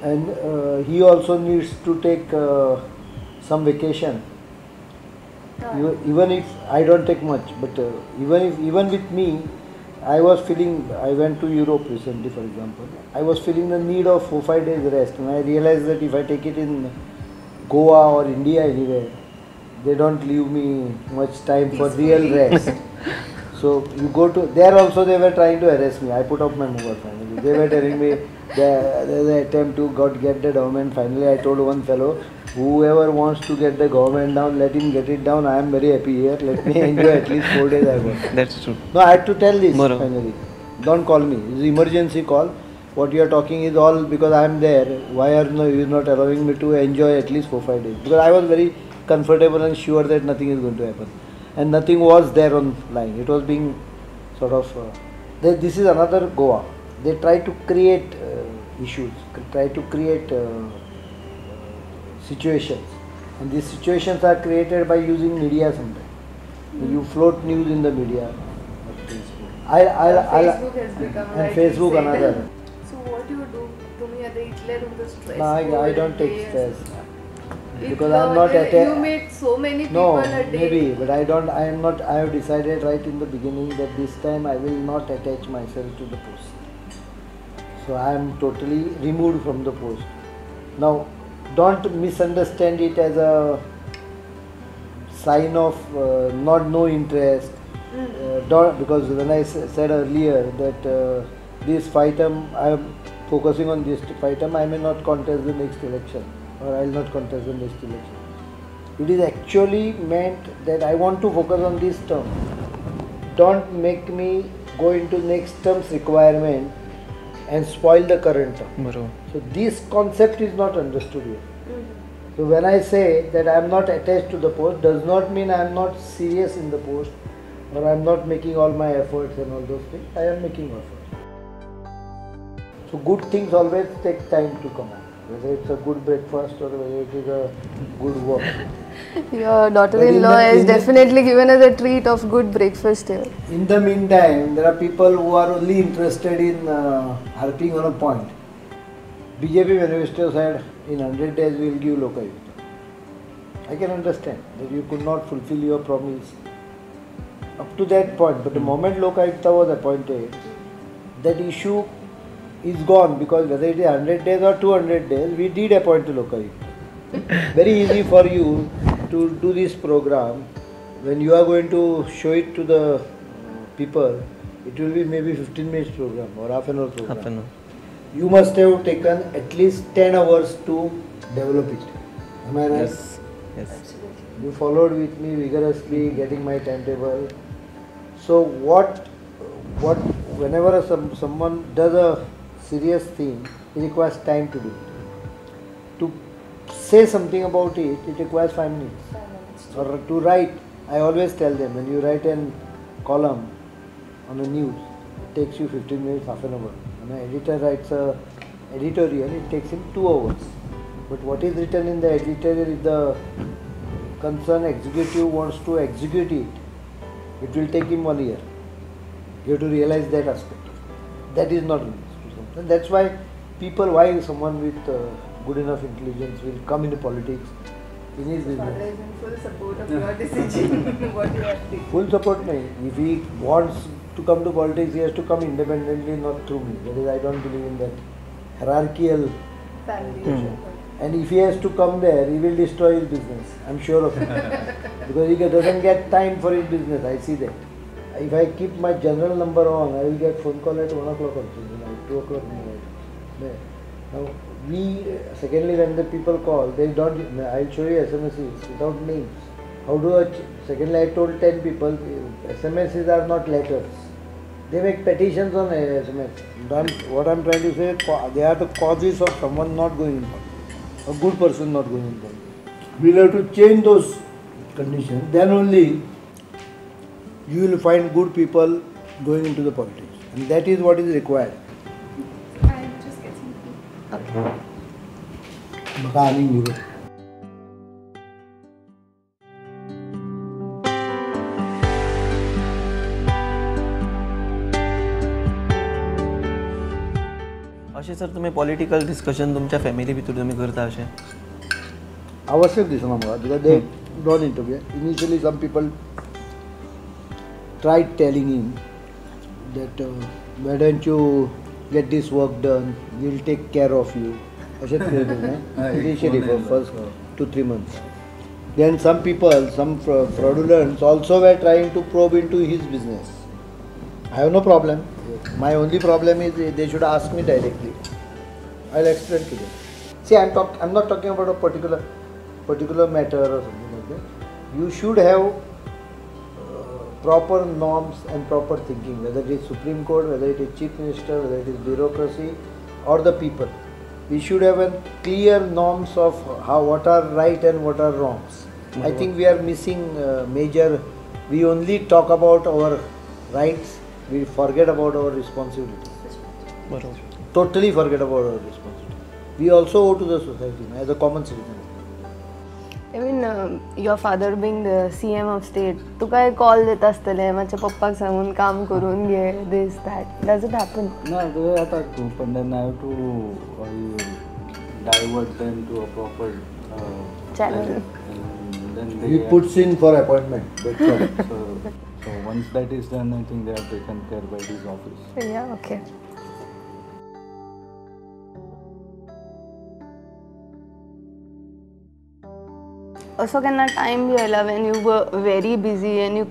and he also needs to take some vacation. Even if I don't take much, but even with me, I was feeling. I went to Europe recently, for example. I was feeling the need of 4-5 days rest, and I realized that if I take it in Goa or India anywhere, they don't leave me much time for real rest. So you go to there also they were trying to arrest me. I put up my mobile finally. They were telling me the attempt to get the government. Finally, I told one fellow, whoever wants to get the government down, let him get it down. I am very happy here. Let me enjoy at least 4 days I got. That's true. No, I had to tell this Bro. finally. Don't call me. It's emergency call. What you are talking is all because I am there. Why are you not allowing me to enjoy at least 4-5 days? Because I was very comfortable and sure that nothing is going to happen. And nothing was there on line. It was being sort of. This is another Goa. They try to create issues, try to create situations, and these situations are created by using media sometimes. You float news in the media. Facebook has become and like Facebook insane. another. So what you do? तुम्ही आता इथले तुमचं stress. No, I don't take stress. Because I am not You meet so many people No, a day. maybe, but I don't. I am not. I have decided right in the beginning that this time I will not attach myself to the post. So I am totally removed from the post. Now, don't misunderstand it as a sign of no interest. Don't, because when I said earlier that this fight I am focusing on this fight I may not contest the next election. Or I will not contest the next election. It is actually meant that I want to focus on this term. Don't make me go into next term's requirement and spoil the current term. Bro. So this concept is not understood here. So when I say that I am not attached to the post, does not mean I am not serious in the post or I am not making all my efforts and all those things. I am making efforts. So good things always take time to come out. Whether it's a good breakfast or whether it is a good walk. Your daughter-in-law has definitely given us a treat of good breakfast here. In the meantime, there are people who are only interested in harping on a point. BJP manifesto said in 100 days we will give Lokayukta. I can understand that you could not fulfill your promise up to that point, but the moment Lokayukta was appointed, that issue is gone, because whether it is 100 days or 200 days, we did appoint a Lokayukta. Very easy for you to do this program. When you are going to show it to the people, it will be maybe 15 minutes program or half an hour program. Half an hour. You must have taken at least 10 hours to develop it. Am I right? Yes. Yes. Absolutely. You followed with me vigorously, getting my timetable. So whenever someone does a serious thing, it requires time to do it. To say something about it, it requires 5 minutes. 5 minutes. Or to write, I always tell them, when you write a column on a news, it takes you 15 minutes, half an hour. When an editor writes a editorial, it takes him 2 hours. But what is written in the editorial, if the concerned executive wants to execute it, it will take him 1 year. You have to realize that aspect. That is not realistic. And that's why why someone with good enough intelligence will come into politics in his Father business. is in full support of your decision. What you have to. Full support me. If he wants to come to politics, he has to come independently, not through me. That is, I don't believe in that hierarchical. Family. And if he has to come there, he will destroy his business. I'm sure of it. Because he doesn't get time for his business. I see that. If I keep my general number on, I will get phone call at 1 o'clock also, 2 o'clock midnight. Now, secondly, when the people call, they don't, I'll show you SMSs without names. Secondly, I told 10 people, SMSs are not letters. They make petitions on SMS. What I'm trying to say, they are the causes of someone not going in politics, a good person not going in politics. We'll have to change those conditions, then only you will find good people going into the politics. And that is what is required. I just get something. Okay. Baka aning dulu. अशें sir तुमी political discussion तुमच्या family भितर तुमी करता अशें? आवश्यक दिसना म्हाका because they don't interfere. Initially some people tried telling him that why don't you get this work done, we'll take care of you. अशेंच केलें initially for first 2-3 months. Then some people, some fraudulents also were trying to probe into his business. I have no problem. My only problem is they should ask me directly. I'll explain to them. See, I'm not talking about a particular matter or something like that. You should have proper norms and proper thinking, whether it is Supreme Court, whether it is Chief Minister, whether it is bureaucracy or the people. We should have a clear norms of what are right and what are wrongs. I think we are missing major. We only talk about our rights. We forget about our responsibilities. Totally forget about our responsibilities. We also owe to the society as a common citizen. I mean, your father being the CM of state, तू काय call देत असतले माझ्या पप्पाक सांगून काम करून घे this that. Does it happen? No, they attack too, but then I have to divert them to a proper Channel. and then He puts in for appointment. That's all. So once that is done, I think they are taken care by his office. Yeah, okay. Also, can that time be allowed when you were very busy and you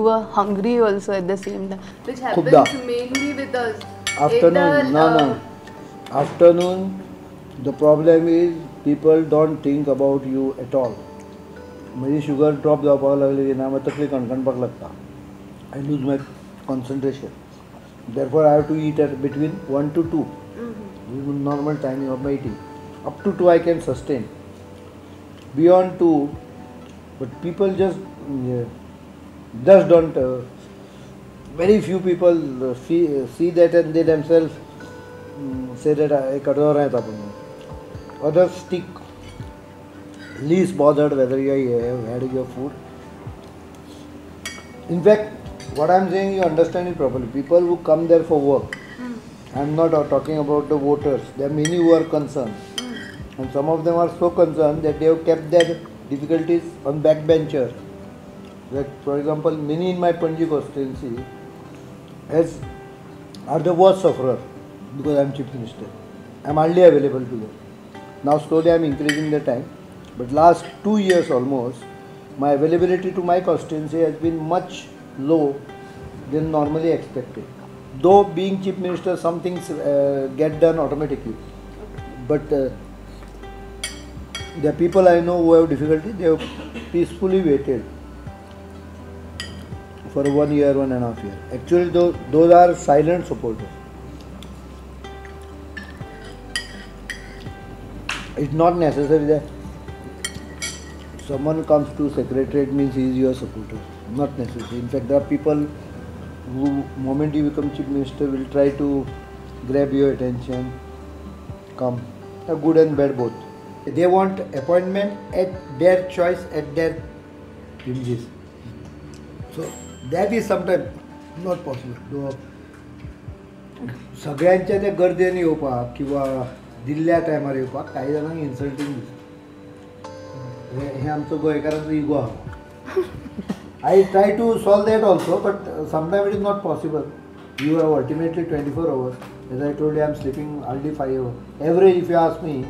were hungry also at the same time, which happens Khubda. mainly with us. Afternoon, no. Afternoon, the problem is people don't think about you at all. माझी sugar drop जावपाक लागली की ना मागीर तकली कणकणपाक लागता. I lose my concentration. Therefore, I have to eat at between 1 to 2. This is normal timing of my eating. Up to 2 I can sustain. Beyond 2, but people just don't. Very few people see that and they themselves say that I kador hai tapun. Others stick least bothered whether you have had your food. In fact, what I am saying, you understand it properly. People who come there for work, I am not talking about the voters. There are many who are concerned, and some of them are so concerned that they have kept their difficulties on backbencher. Like for example, many in my Panji constituency are the worst sufferer because I am Chief Minister. I am hardly available to them. Now slowly I am increasing the time, but last 2 years almost, my availability to my constituency has been much low than normally expected. Though being Chief Minister, some things get done automatically, but there are people I know who have difficulty. They have peacefully waited for 1 year, 1.5 years. Actually, those are silent supporters. It's not necessary that someone comes to secretariat means he is your supporter. Not necessary. In fact, there are people who, moment you become Chief Minister, will try to grab your attention. Come, good and bad both. They want appointment at their choice, at their whims. So that is sometimes not possible. सगळ्यांच्या त्या garden येवपाक किंवा दिल्ल्या टायमार येवपाक काही जाणांक insulting दिसता. हे आमचो गोंयकारांचो इगो आहा. I try to solve that also, but sometimes it is not possible. You have ultimately 24 hours. As I told you, I am sleeping only 5 hours. Average, if you ask me,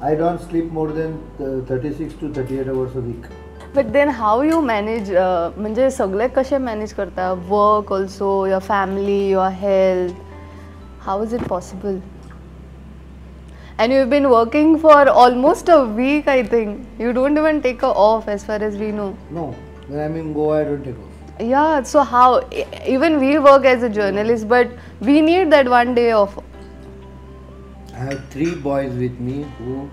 I don't sleep more than 36 to 38 hours a week. But then how you manage, म्हणजे सगळे कशे manage करता? Work also, your family, your health. How is it possible? And you've been working for almost a week, I think. You don't even take a off as far as we know. No, when I'm in Goa, I don't take off. Yeah, so how? Even we work as a journalist, but we need that one day off. I have 3 boys with me who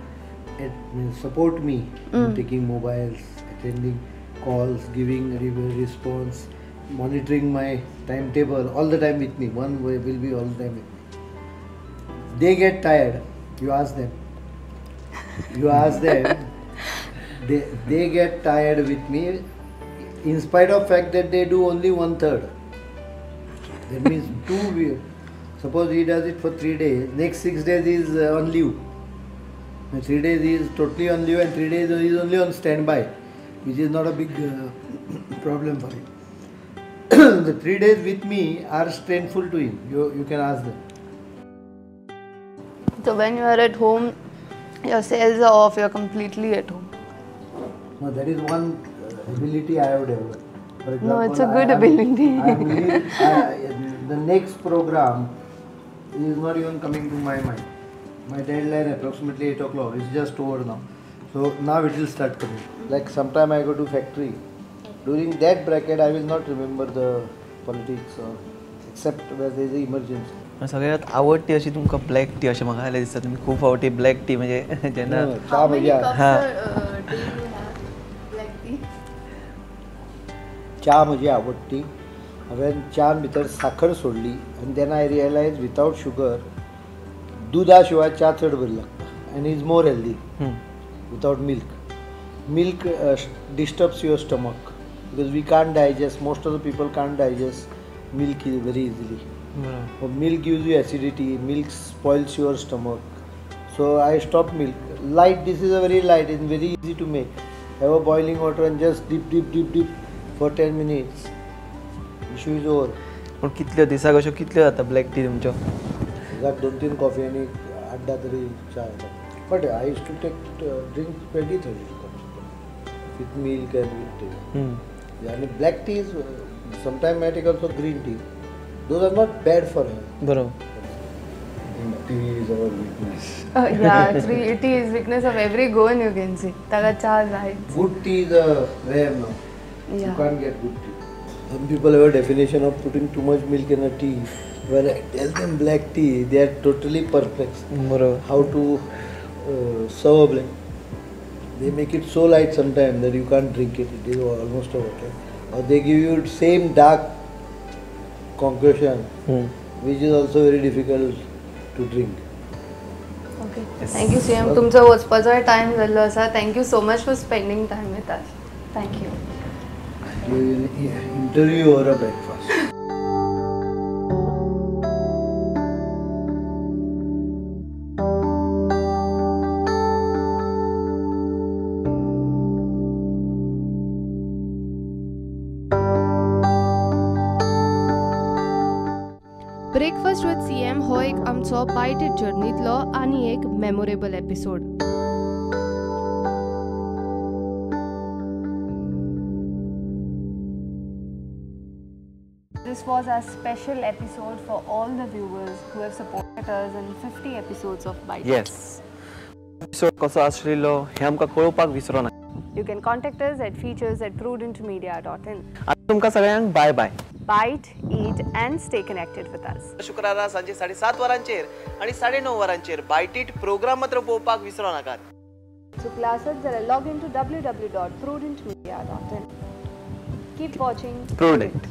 support me in taking mobiles, attending calls, giving response, monitoring my timetable, all the time with me. One will be all the time with me. They get tired. You ask them. They get tired with me in spite of fact that they do only 1/3. That means 2 weeks. Suppose he does it for 3 days, next 6 days he is on leave. And 3 days he is totally on leave and 3 days he is only on standby, which is not a big problem for him. The 3 days with me are strainful to him. You can ask them. So when you are at home, your cells are off, you're completely at home. No, that is one ability I have developed. For example, No, it's a good ability. The next program is not even coming to my mind. My deadline approximately 8 o'clock. It's just over now. So now it will start coming. Like sometime I go to factory. During that bracket, I will not remember the politics or except where there is an emergency. सगळ्यात आवडटी अशी तुमकां black tea अशें म्हाका जाल्यार दिसता तुमी खूब फावटी ब्लॅक टी म्हणजे जेन्ना No, चा म्हणजे चा म्हजी आवडटी. हांवें च्या भितर साखर सोडली आनी then I realise without sugar दुधा शिवाय च्या चड बरी लागता आनी is more healthy without milk disturbs your stomach because we can't digest most of the people can't digest milk very easily. Milk gives you acidity, milk spoils your stomach. So I stopped milk. Light, this is a very light, it's very easy to make. Have a boiling water and just dip for 10 minutes. Issue is over. पूण कितल्यो दिसाक अश्यो कितल्यो जाता black tea तुमच्यो? दिसाक 2-3 coffee आनी 8-10 तरी च्या येता. But I used to drink 20-30 cups with milk and with tea. And black tea is sometimes I take also green tea. Those are not bad for health. बरोबर. Tea is our weakness. Yeah, tea is weakness of every Goan, you can see. Taga cha right. Good tea is rare now. You Yeah. can't get good tea. Some people have a definition of putting too much milk in a tea. When I tell them black tea, they are totally perplexed. बरोबर. How to serve a black. They make it so light sometimes that you can't drink it. It is almost a water. Or they give you same dark concoction, which is also very difficult to drink. Okay. Thank you, CM. तुमचा वचपाचो time जाल्लो आसा. Thank you so much for spending time with us. Thank you. You interview or a breakfast. Breakfast with CM हो एक आमचो बायटेड जर्नीतलो आनी एक memorable episode. This was a special episode for all the viewers who have supported us in 50 episodes of Bytes. Yes. Episode कसो आसलेलो हें आमकां कळोवपाक विसरो ना. You can contact us at features@prudentmedia.in. आतां तुमकां सगळ्यांक bye bye. Bite, eat and stay connected with us. शुक्रारा सांजे 7:30 वरांचेर आणि 9:30 वरांचेर बायटीट प्रोग्राम मात्र पळोवपाक विसरो नाकात. चुकला आसत जाल्यार log into www.prudentmedia.in. Keep watching Prudent.